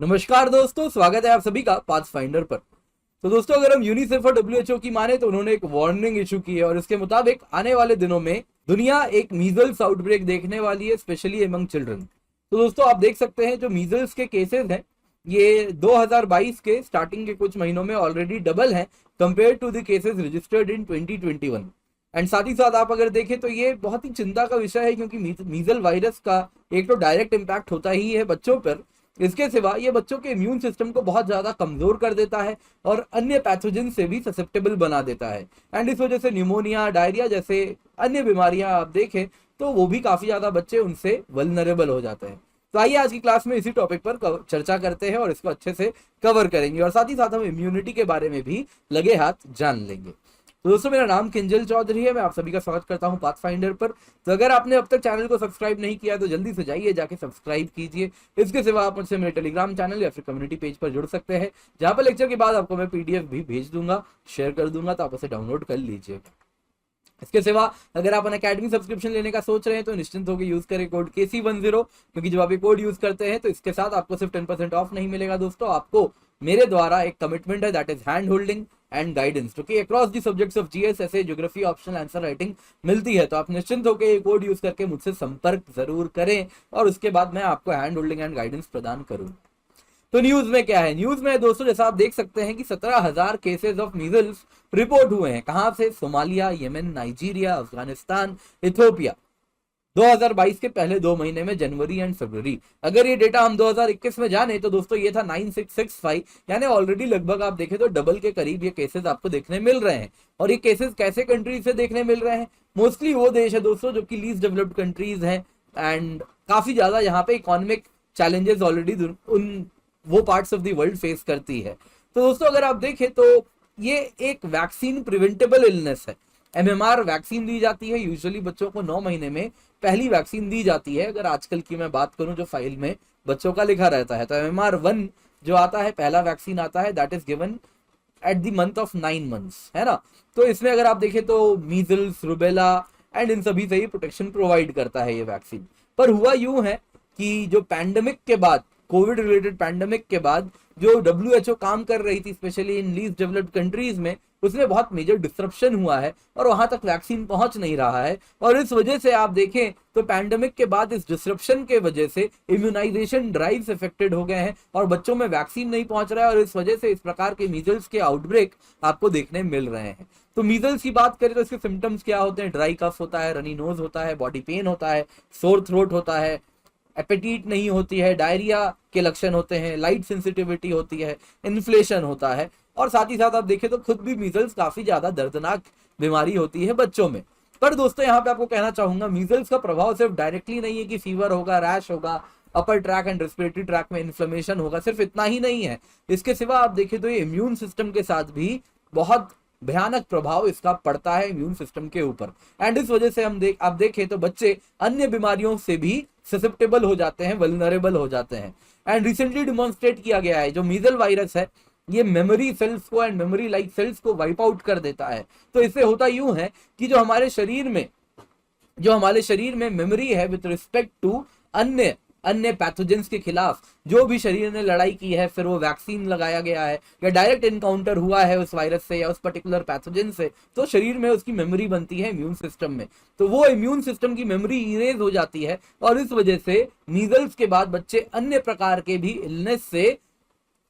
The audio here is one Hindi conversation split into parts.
नमस्कार दोस्तों, स्वागत है आप सभी का पाथफाइंडर पर। तो दोस्तों, अगर हम यूनिसेफ और डब्ल्यूएचओ की माने तो उन्होंने एक वार्निंग इशू की है और इसके मुताबिक आने वाले दिनों में दुनिया एक मीजल्स आउटब्रेक देखने वाली है, स्पेशली एमंग चिल्ड्रन। तो दोस्तों, आप देख सकते हैं जो मीजल्स के केसेस हैं ये 2022 के स्टार्टिंग के कुछ महीनों में ऑलरेडी डबल हैं compare to the cases registered in 2021। And साथ ही साथ आप अगर देखें तो ये बहुत ही चिंता का विषय है, क्योंकि मीजल वायरस का एक तो डायरेक्ट इम्पैक्ट होता ही है बच्चों पर। इसके सिवा ये बच्चों के इम्यून सिस्टम को बहुत ज्यादा कमजोर कर देता है और अन्य पैथोजन से भी ससेप्टेबल बना देता है। एंड इस वजह से न्यूमोनिया, डायरिया जैसे अन्य बीमारियां आप देखें तो वो भी काफी ज्यादा बच्चे उनसे वल्नरेबल हो जाते हैं। तो आइए आज की क्लास में इसी टॉपिक पर चर्चा करते हैं और इसको अच्छे से कवर करेंगे और साथ ही साथ हम इम्यूनिटी के बारे में भी लगे हाथ जान लेंगे। तो दोस्तों, मेरा नाम किंजल चौधरी है, मैं आप सभी का स्वागत करता हूं पाथफाइंडर पर। तो अगर आपने अब तक चैनल को सब्सक्राइब नहीं किया तो जल्दी से जाइए, जाके सब्सक्राइब कीजिए। इसके सिवा आप मुझसे मेरे टेलीग्राम चैनल या फिर कम्युनिटी पेज पर जुड़ सकते हैं, जहां पर लेक्चर के बाद आपको मैं पीडीएफ भी भेज दूंगा, शेयर कर दूंगा, तो आप उसे डाउनलोड कर लीजिए। इसके सिवा अगर आप अकेडमी सब्सक्रिप्शन लेने का सोच रहे हैं तो निश्चिंत होकर यूज करें कोड KC10, क्योंकि जब आप ये कोड यूज करते हैं तो इसके साथ आपको सिर्फ 10% ऑफ नहीं मिलेगा दोस्तों, आपको मेरे द्वारा एक कमिटमेंट है, that is hand holding and guidance, जो कि across the subjects of GS, ऐसे ज्योग्राफी, ऑप्शनल आंसर राइटिंग मिलती है। तो आप निश्चिंत होकर ये कोड यूज करके मुझसे संपर्क जरूर करें और उसके बाद मैं आपको हैंड होल्डिंग एंड गाइडेंस प्रदान करूँ। तो न्यूज में क्या है? न्यूज में दोस्तों जैसा आप देख सकते हैं कि 17,000 केसेस ऑफ मीजल्स रिपोर्ट हुए हैं। कहां से? Somalia, Yemen, Nigeria, Afghanistan, Ethiopia. 2022 के पहले 2 महीने में, जनवरी एंड फरवरी। अगर ये डेटा हम 2021 में जाने तो दोस्तों ये था 9665, यानी ऑलरेडी लगभग आप देखें तो डबल के करीब ये केसेस आपको देखने मिल रहे हैं। और ये केसेस कैसे कंट्रीज से देखने मिल रहे हैं? मोस्टली वो देश है दोस्तों जो कि लीस्ट डेवलप्ड कंट्रीज हैं एंड काफी ज्यादा यहाँ पे इकोनॉमिक चैलेंजेस ऑलरेडी उन वो parts of the world face करती है। तो दोस्तों अगर आप देखें तो ये एक वैक्सीन प्रिवेंटेबल इलनेस है। MMR वैक्सीन दी जाती है यूजुअली बच्चों को 9 महीने में, पहली वैक्सीन दी जाती है। अगर आजकल की मैं बात करूं जो फाइल में बच्चों का लिखा रहता है तो MMR1 जो आता है, पहला वैक्सीन आता है, that is given at the month of 9 months, है ना। तो इसमें अगर आप देखें तो मीजल्स, रुबेला एंड इन सभी से ही प्रोटेक्शन प्रोवाइड करता है ये वैक्सीन। पर हुआ यूं है कि जो पैंडेमिक के बाद, कोविड रिलेटेड पैंडेमिक के बाद जो WHO काम कर रही थी specially in least developed countries में, उसमें बहुत मेजर डिस्ट्रप्शन हुआ है और वहां तक वैक्सीन पहुंच नहीं रहा है। और इस वजह से आप देखें तो पैंडेमिक के बाद इस डिस्ट्रप्शन के वजह से इम्यूनाइजेशन ड्राइव्स इफेक्टेड हो गए हैं और बच्चों में वैक्सीन नहीं पहुंच रहा है और इस वजह से इस प्रकार के मीजल्स के आउटब्रेक आपको देखने मिल रहे हैं। तो मीजल्स की बात करें तो इसके सिम्टम्स क्या होते हैं? ड्राई कफ होता है, रनी नोज होता है, बॉडी पेन होता है, सोर थ्रोट होता है, एपेटीट नहीं होती है, डायरिया के लक्षण होते हैं, लाइट सेंसिटिविटी होती है, इन्फ्लेशन होता है। और साथ ही साथ आप देखें तो खुद भी मीजल्स काफी ज्यादा दर्दनाक बीमारी होती है बच्चों में। पर दोस्तों यहाँ पे आपको कहना चाहूंगा, मीजल्स का प्रभाव सिर्फ डायरेक्टली नहीं है कि फीवर होगा, रैश होगा, अपर ट्रैक एंड रेस्पिरेटरी ट्रैक में इन्फ्लेमेशन होगा, सिर्फ इतना ही नहीं है। इसके सिवा आप देखें तो ये इम्यून सिस्टम के साथ भी बहुत भयानक प्रभाव इसका पड़ता है इम्यून सिस्टम के ऊपर। एंड इस वजह से आप देखें तो बच्चे अन्य बीमारियों से भी ससेप्टेबल हो जाते हैं, वल्नरेबल हो जाते हैं। एंड रिसेंटली डिमॉन्स्ट्रेट किया गया है जो मीजल वायरस है ये मेमोरी सेल्स को एंड मेमोरी लाइक सेल्स को वाइप आउट कर देता है। तो इससे होता यूं है कि जो हमारे शरीर में मेमोरी है विद रिस्पेक्ट टू अन्य अन्य पैथोजेंस के खिलाफ जो भी शरीर ने लड़ाई की है, फिर वो वैक्सीन लगाया गया है या डायरेक्ट इनकाउंटर हुआ है उस वायरस से या उस पर्टिकुलर पैथोजेन से, तो शरीर में उसकी मेमोरी बनती है इम्यून सिस्टम में। तो वो इम्यून सिस्टम की मेमोरी इरेज हो जाती है और इस वजह से मीजल्स के बाद बच्चे अन्य प्रकार के भी इलनेस से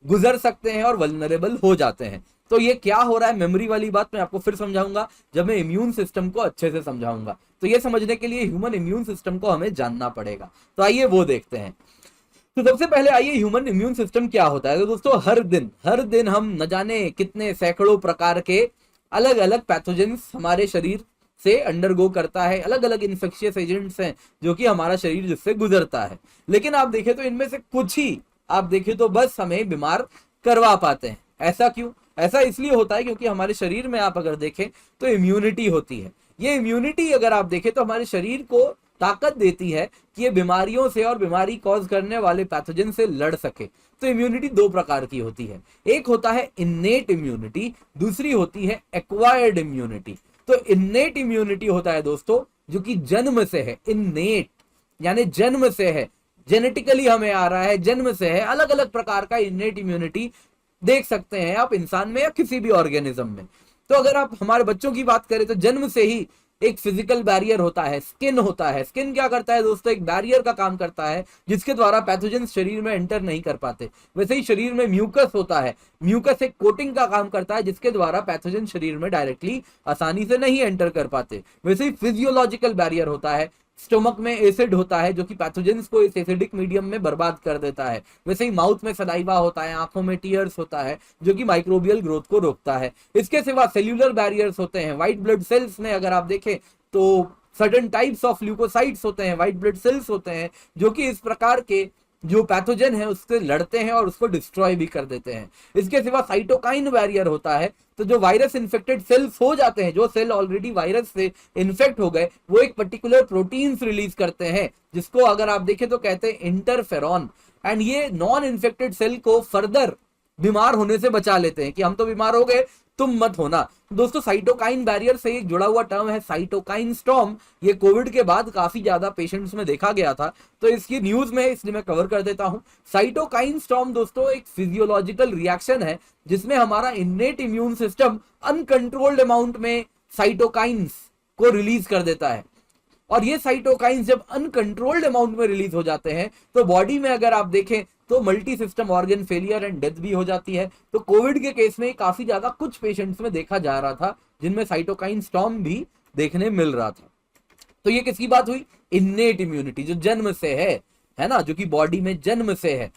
गुजर सकते हैं और वल्नरेबल हो जाते हैं। तो ये क्या हो रहा है, मेमोरी वाली बात मैं आपको फिर समझाऊंगा जब मैं इम्यून सिस्टम को अच्छे से समझाऊंगा। तो ये समझने के लिए ह्यूमन इम्यून सिस्टम को हमें जानना पड़ेगा। तो आइए वो देखते हैं। तो सबसे पहले आइए ह्यूमन इम्यून सिस्टम क्या होता है। तो दोस्तों हर दिन हम न जाने कितने सैकड़ों प्रकार के अलग अलग पैथोजेंस हमारे शरीर से अंडरगो करता है, अलग अलग इन्फेक्शियस एजेंट्स हैं जो कि हमारा शरीर जिससे गुजरता है। लेकिन आप देखें तो इनमें से कुछ ही आप देखें तो बस हमें बीमार करवा पाते हैं। ऐसा क्यों? ऐसा इसलिए होता है क्योंकि हमारे शरीर में आप अगर देखें तो इम्यूनिटी होती है। ये इम्यूनिटी अगर आप देखें तो हमारे शरीर को ताकत देती है कि ये बीमारियों से और बीमारी कॉज करने वाले पैथोजन से लड़ सके। तो इम्यूनिटी 2 प्रकार की होती है, एक होता है इन्नेट इम्यूनिटी, दूसरी होती है एक्वायर्ड इम्यूनिटी। तो इन्नेट इम्यूनिटी होता है दोस्तों जो कि जन्म से है, इन्नेट यानी जन्म से है, जेनेटिकली हमें आ रहा है, जन्म से है, अलग अलग प्रकार का इन्नेट इम्यूनिटी देख सकते हैं आप इंसान में या किसी भी ऑर्गेनिज्म में। तो अगर आप हमारे बच्चों की बात करें तो जन्म से ही एक फिजिकल बैरियर होता है, स्किन होता है। स्किन क्या करता है दोस्तों, एक बैरियर का काम करता है जिसके द्वारा पैथोजेंस शरीर में एंटर नहीं कर पाते। वैसे ही शरीर में म्यूकस होता है, म्यूकस एक कोटिंग का काम करता है जिसके द्वारा पैथोजन शरीर में डायरेक्टली आसानी से नहीं एंटर कर पाते। वैसे ही फिजियोलॉजिकल बैरियर होता है, स्टोमक में एसिड होता है जो कि पैथोजेंस को इस एसिडिक मीडियम में बर्बाद कर देता है। वैसे ही माउथ में सलाइवा होता है, आंखों में टीयर्स होता है जो कि माइक्रोबियल ग्रोथ को रोकता है। इसके सिवा सेल्यूलर बैरियर्स होते हैं, व्हाइट ब्लड सेल्स में अगर आप देखें तो सर्टेन टाइप्स ऑफ ल्यूकोसाइट्स होते हैं, व्हाइट ब्लड सेल्स होते हैं जो कि इस प्रकार के जो पैथोजन है उससे लड़ते हैं और उसको डिस्ट्रॉय भी कर देते हैं। इसके सिवा साइटोकाइन बैरियर होता है, तो जो वायरस इन्फेक्टेड सेल्स हो जाते हैं, जो सेल ऑलरेडी वायरस से इन्फेक्ट हो गए, वो एक पर्टिकुलर प्रोटीन्स रिलीज करते हैं जिसको अगर आप देखें तो कहते हैं इंटरफेरॉन। एंड ये नॉन इन्फेक्टेड सेल को फर्दर बीमार होने से बचा लेते हैं कि हम तो बीमार हो गए, तुम मत होना। दोस्तों साइटोकाइन बैरियर से एक जुड़ा हुआ टर्म है साइटोकाइन स्टॉर्म। ये कोविड के बाद काफी ज्यादा पेशेंट्स में देखा गया था, तो इसकी न्यूज में इसलिए मैं कवर कर देता हूं। साइटोकाइन स्टॉर्म दोस्तों एक फिजियोलॉजिकल रिएक्शन है जिसमें हमारा innate immune system uncontrolled amount में साइटोकाइंस को रिलीज कर देता है। और ये साइटोकाइंस जब अनकंट्रोल्ड अमाउंट में रिलीज हो जाते हैं तो बॉडी में अगर आप देखें तो multi system organ failure and death भी हो जाती है। तो कोविड के केस में काफी ज्यादा कुछ पेशेंट्स में देखा जा रहा था जिनमें साइटोकाइन स्टॉर्म भी देखने मिल रहा था। तो ये किसकी बात हुई, इन्नेट इम्यूनिटी जो जन्म से है ना, जो कि बॉडी में जन्म से है।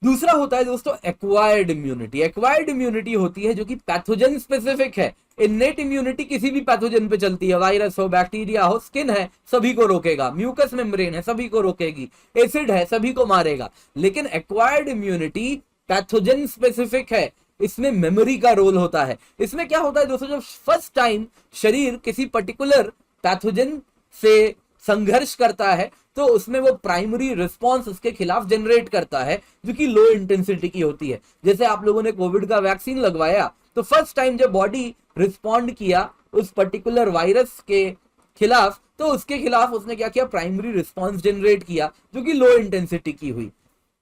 दूसरा होता है दोस्तों एक्वायर्ड इम्यूनिटी। एक्वायर्ड इम्यूनिटी होती है जो कि पैथोजन स्पेसिफिक है। इन्नेट इम्यूनिटी किसी भी पैथोजन पे चलती है, वायरस हो, बैक्टीरिया हो, स्किन है, सभी को रोकेगा, म्यूकस मेम्ब्रेन है, सभी को रोकेगी, एसिड है, सभी को मारेगा। लेकिन एक्वायर्ड इम्यूनिटी पैथोजन स्पेसिफिक है, इसमें मेमोरी का रोल होता है। इसमें क्या होता है दोस्तों, जब फर्स्ट टाइम शरीर किसी पर्टिकुलर पैथोजन से संघर्ष करता है तो उसमें वो प्राइमरी रिस्पॉन्स उसके खिलाफ जनरेट करता है जो कि लो इंटेंसिटी की होती है। जैसे आप लोगों ने कोविड का वैक्सीन लगवाया तो फर्स्ट टाइम जब बॉडी रिस्पॉन्ड किया उस पर्टिकुलर वायरस के खिलाफ, तो उसके खिलाफ उसने क्या किया, प्राइमरी रिस्पॉन्स जनरेट किया जो कि लो इंटेंसिटी की हुई।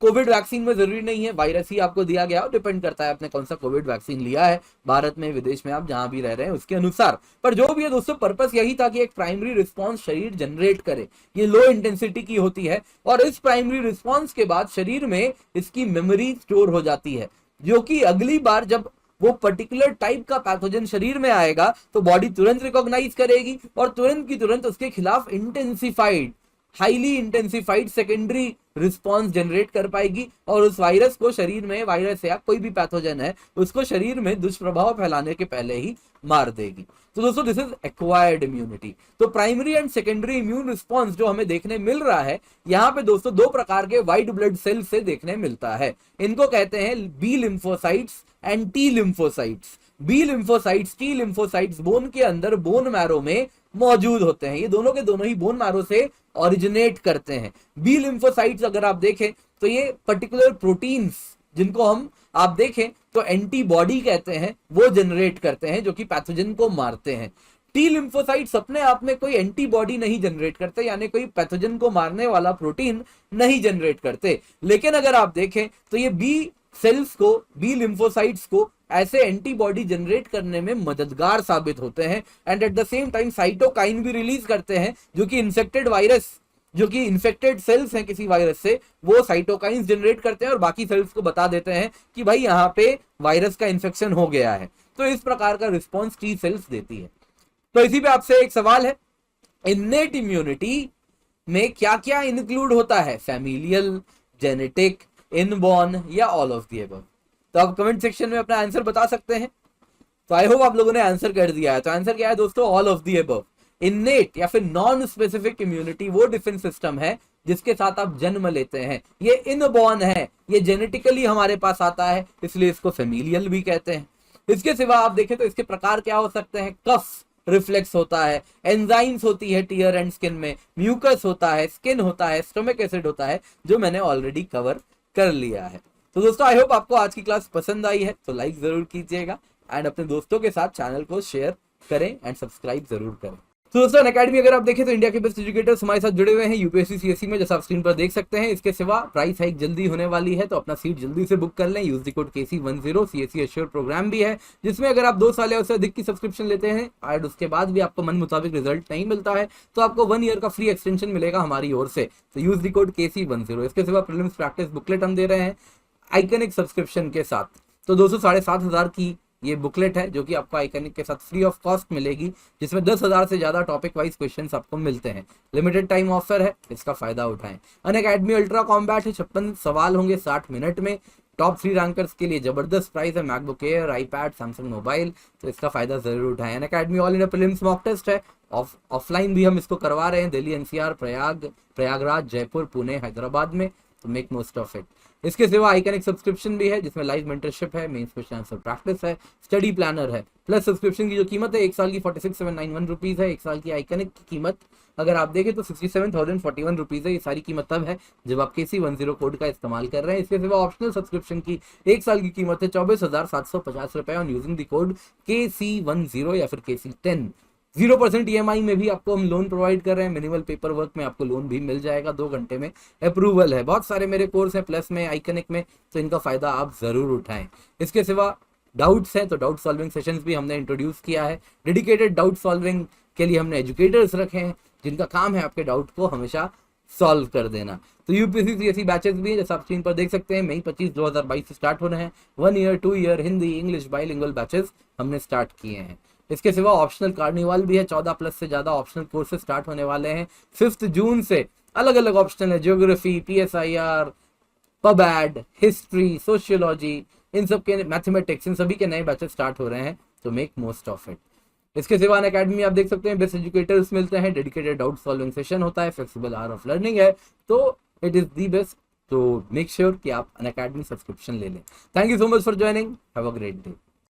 कोविड वैक्सीन में जरूरी नहीं है वायरस ही आपको दिया गया, डिपेंड करता है आपने कौन सा कोविड वैक्सीन लिया है, भारत में, विदेश में, आप जहां भी रह रहे हैं उसके अनुसार। पर जो भी है दोस्तों, पर्पस यही था कि एक प्राइमरी रिस्पांस शरीर जनरेट करे। ये लो इंटेंसिटी की होती है और इस प्राइमरी रिस्पांस के बाद शरीर में इसकी मेमोरी स्टोर हो जाती है, जो कि अगली बार जब वो पर्टिकुलर टाइप का पैथोजन शरीर में आएगा तो बॉडी तुरंत रिकॉग्नाइज करेगी और तुरंत की तुरंत उसके खिलाफ intensified, highly intensified secondary response generate कर पाएगी और उस वायरस को शरीर में, वायरस या कोई भी पैथोजन है उसको शरीर में दुष्प्रभाव फैलाने के पहले ही मार देगी। तो दोस्तों दिस इज एक्वायर्ड इम्यूनिटी। तो primary and secondary immune response जो हमें देखने मिल रहा है यहाँ पे दोस्तों दो प्रकार के व्हाइट ब्लड सेल से देखने मिलता है। इनको कहते हैं B lymphocytes and T lymphocytes. B lymphocytes, T lymphocytes bone के अंदर, बोन मैरो में मौजूद होते हैं। ये दोनों के दोनों ही बोन मैरो से ओरिजिनेट करते हैं। बी लिम्फोसाइट्स अगर आप देखें तो ये पर्टिकुलर प्रोटीन्स जिनको हम आप देखें तो एंटीबॉडी कहते हैं, वो जनरेट करते हैं जो कि पैथोजन को मारते हैं। टी लिम्फोसाइट्स अपने आप में कोई एंटीबॉडी नहीं जनरेट करते, यानी कोई पैथोजन को मारने वाला प्रोटीन नहीं जनरेट करते। लेकिन अगर आप देखें तो ये बी सेल्स को, बी लिम्फोसाइट्स को ऐसे एंटीबॉडी जनरेट करने में मददगार साबित होते हैं and at the same time cytokine भी रिलीज करते हैं जो कि इन्फेक्टेड वायरस, जो कि इन्फेक्टेड सेल्स हैं किसी वायरस से, वो साइटोकाइंस जनरेट करते हैं और बाकी सेल्स को बता देते हैं कि भाई यहाँ पे वायरस का इन्फेक्शन हो गया है। तो इस प्रकार का रिस्पॉन्स टी सेल्स देती है। तो इसी पे आपसे एक सवाल है, इन्नेट इम्यूनिटी में क्या क्या इंक्लूड होता है, फैमिलियल, जेनेटिक, इनबॉर्न या ऑल ऑफ द अबव? तो आप कमेंट सेक्शन में अपना आंसर बता सकते हैं। तो आई होप आप लोगों ने आंसर कर दिया है। तो आंसर क्या है दोस्तों, all of the above. Innate या फिर नॉन स्पेसिफिक इम्यूनिटी वो डिफेंस सिस्टम है जिसके साथ आप जन्म लेते हैं। ये इनबॉर्न है, ये जेनेटिकली हमारे पास आता है, इसलिए इसको फैमिलियल भी कहते हैं। इसके सिवा आप देखें तो इसके प्रकार क्या हो सकते हैं, कफ रिफ्लेक्स होता है, एंजाइम्स होती है टीयर एंड स्किन में, म्यूकस होता है, स्किन होता है, स्टोमिक एसिड होता है, जो मैंने ऑलरेडी कवर कर लिया है। तो दोस्तों आई होप आपको आज की क्लास पसंद आई है, तो लाइक जरूर कीजिएगा एंड अपने दोस्तों के साथ चैनल को शेयर करें एंड सब्सक्राइब जरूर करें। तो दोस्तों अनअकैडमी अगर आप देखें तो इंडिया के बेस्ट एजुकेटर्स हमारे साथ जुड़े हुए हैं यूपीएससी सीएससी में, जैसा आप स्क्रीन पर देख सकते हैं। इसके सिवा प्राइस हाइक जल्दी होने वाली है, तो अपना सीट जल्दी से बुक कर लें। Use the code KC10। CSC assure programme भी है, जिसमें अगर आप 2 साल या उससे अधिक की सब्सक्रिप्शन लेते हैं और उसके बाद भी आपको मन मुताबिक रिजल्ट नहीं मिलता है, तो आपको 1 ईयर का फ्री एक्सटेंशन मिलेगा हमारी ओर से। तो यूज द कोड KC10। इसके सिवा प्रीलिम्स प्रैक्टिस बुकलेट हम दे रहे हैं आइकनिक सब्सक्रिप्शन के साथ। तो दोस्तों 7,500 की ये बुकलेट है, जो कि आपको आइकनिक के साथ फ्री ऑफ कॉस्ट मिलेगी, जिसमें 10,000 से ज्यादा टॉपिक वाइज क्वेश्चंस आपको मिलते हैं। लिमिटेड टाइम ऑफर है, इसका फायदा उठाएं। अनअकैडमी अल्ट्रा कॉम्बैट है, 56 सवाल होंगे 60 मिनट में। टॉप 3 रैंकर्स के लिए जबरदस्त प्राइस है, MacBook Air, iPad, Samsung mobile, तो इसका फायदा जरूर उठाएं। Unacademy all India prelims mock test है, ऑफलाइन भी हम इसको करवा रहे हैं, दिल्ली, एनसीआर, प्रयागराज, जयपुर, पुणे, हैदराबाद में, तो मेक मोस्ट ऑफ इट। इसके सिवा आइकनिक सब्सक्रिप्शन भी है, जिसमें लाइव मेंटरशिप है, मेंस क्वेश्चन आंसर प्रैक्टिस है, स्टडी प्लानर है। प्लस सब्सक्रिप्शन की जो कीमत है 1 साल की 46,791 रुपीज है। 1 साल की आइकनिक की कीमत अगर आप देखें तो 67,041 रुपीज है। ये सारी कीमत तब है जब आप KC10 कोड का इस्तेमाल कर रहे हैं। इसके सिवा ऑप्शनल सब्सक्रिप्शन की 1 साल की कीमत है 24,750 रुपए on using the code KC10 या फिर KC10। 0% EMI में भी आपको हम लोन प्रोवाइड कर रहे हैं। मिनिमल पेपर वर्क में आपको लोन भी मिल जाएगा, 2 घंटे में अप्रूवल है। बहुत सारे मेरे कोर्स हैं प्लस में, आइकनिक में, तो इनका फायदा आप जरूर उठाएं। इसके सिवा डाउट्स हैं तो डाउट सॉल्विंग सेशंस भी हमने इंट्रोड्यूस किया है। डेडिकेटेड डाउट सॉल्विंग के लिए हमने एजुकेटर्स रखे हैं, जिनका काम है आपके डाउट को हमेशा सॉल्व कर देना। तो यूपीएससी सीएससी बैचेस भी है, जैसे आप स्क्रीन पर देख सकते हैं, मई 25 2022 से स्टार्ट होने हैं। 1 year 2 year Hindi English bilingual batches हमने स्टार्ट किए हैं। इसके सिवा ऑप्शनल कार्निवाल भी है, 14 प्लस से ज्यादा ऑप्शनल कोर्सेज स्टार्ट होने वाले हैं 5 जून से। अलग अलग ऑप्शनल है, ज्योग्राफी, PSIR, पबैड, हिस्ट्री, सोशियोलॉजी, इन सब के, मैथमेटिक्स, इन सभी के नए बैचेस स्टार्ट हो रहे हैं, तो मेक मोस्ट ऑफ इट। इसके सिवा अनअकैडमी आप देख सकते हैं बेस्ट एजुकेटर्स मिलते हैं, डेडिकेटेड डाउट सॉल्विंग सेशन होता है, फ्लेक्सिबल आवर ऑफ लर्निंग है, तो इट इज दी बेस्ट। तो मेक श्योर कि आप अनअकैडमी सब्सक्रिप्शन ले लें। Thank you so much for joining, have a great day.